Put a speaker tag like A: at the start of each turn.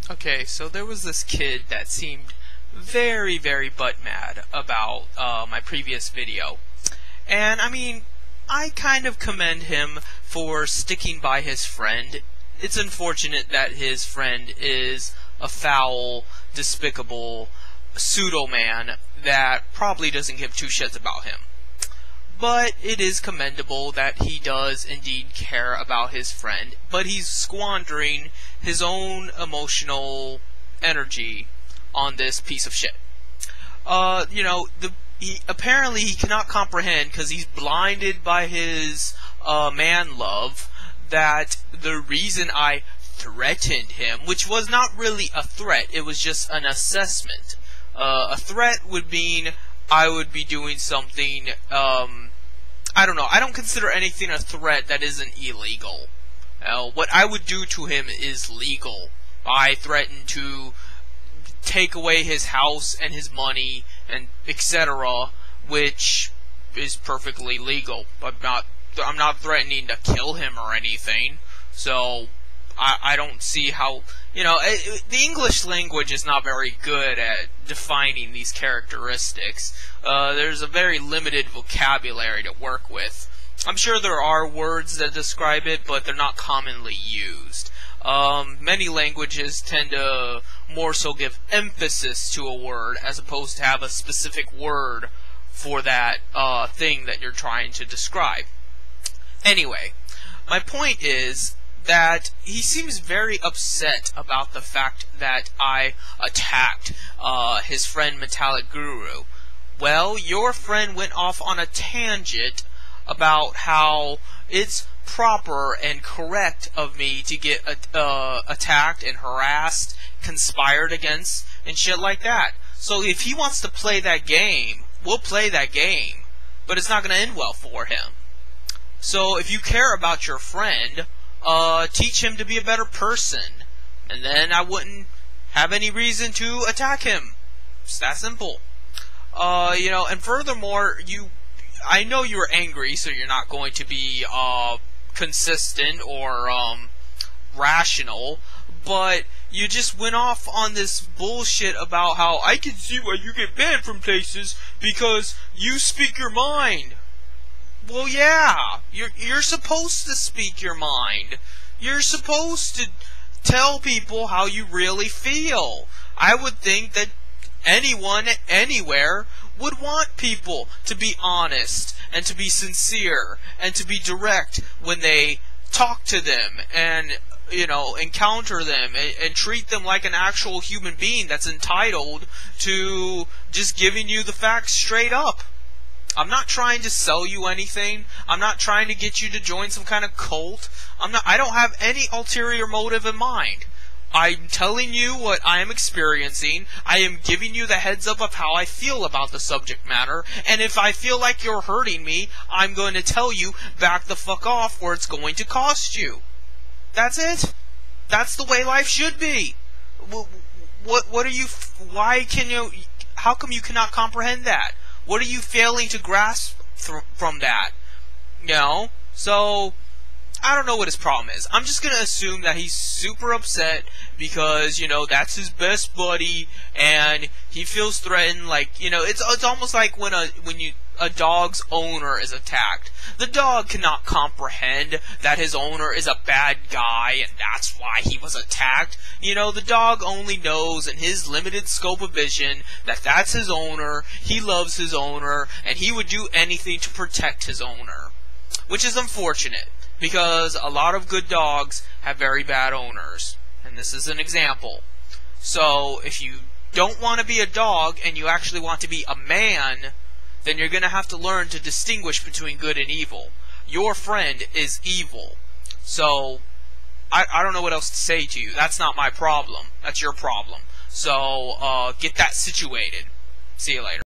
A: Okay, so there was this kid that seemed very, very butt mad about my previous video. And I mean, I kind of commend him for sticking by his friend. It's unfortunate that his friend is a foul, despicable pseudo-man that probably doesn't give two shits about him. But it is commendable that he does indeed care about his friend, but he's squandering his own emotional energy on this piece of shit. Apparently he cannot comprehend, because he's blinded by his man love, that the reason I threatened him, which was not really a threat, it was just an assessment. A threat would mean I would be doing something, I don't know, I don't consider anything a threat that isn't illegal. What I would do to him is legal. I threaten to take away his house and his money and etc., which is perfectly legal. I'm not threatening to kill him or anything. So I don't see how, the English language is not very good at defining these characteristics. There's a very limited vocabulary to work with. I'm sure there are words that describe it, but they're not commonly used. Many languages tend to more so give emphasis to a word as opposed to have a specific word for that thing that you're trying to describe. Anyway, my point is that he seems very upset about the fact that I attacked his friend Metallic Guru. Well, your friend went off on a tangent about how it's proper and correct of me to get attacked and harassed, conspired against, and shit like that. So if he wants to play that game, we'll play that game, but it's not going to end well for him. So if you care about your friend, teach him to be a better person, and then I wouldn't have any reason to attack him. It's that simple. And furthermore, I know you were angry, so you're not going to be consistent or rational, but you just went off on this bullshit about how I can see why you get banned from places because you speak your mind. Well, yeah, you're supposed to speak your mind. You're supposed to tell people how you really feel. I would think that anyone, anywhere, would want people to be honest and to be sincere and to be direct when they talk to them and, encounter them and treat them like an actual human being that's entitled to just giving you the facts straight up. I'm not trying to sell you anything. I'm not trying to get you to join some kind of cult. I don't have any ulterior motive in mind. I'm telling you what I am experiencing. I am giving you the heads up of how I feel about the subject matter. And if I feel like you're hurting me, I'm going to tell you, back the fuck off or it's going to cost you. That's it. That's the way life should be. How come you cannot comprehend that? What are you failing to grasp from that? So I don't know what his problem is. I'm just gonna assume that he's super upset because, that's his best buddy and he feels threatened. Like, it's almost like when a dog's owner is attacked. The dog cannot comprehend that his owner is a bad guy and that's why he was attacked. The dog only knows in his limited scope of vision that that's his owner, he loves his owner, and he would do anything to protect his owner. Which is unfortunate, because a lot of good dogs have very bad owners. And this is an example. So, if you don't want to be a dog and you actually want to be a man, then you're going to have to learn to distinguish between good and evil. Your friend is evil. So, I don't know what else to say to you. That's not my problem. That's your problem. So, get that situated. See you later.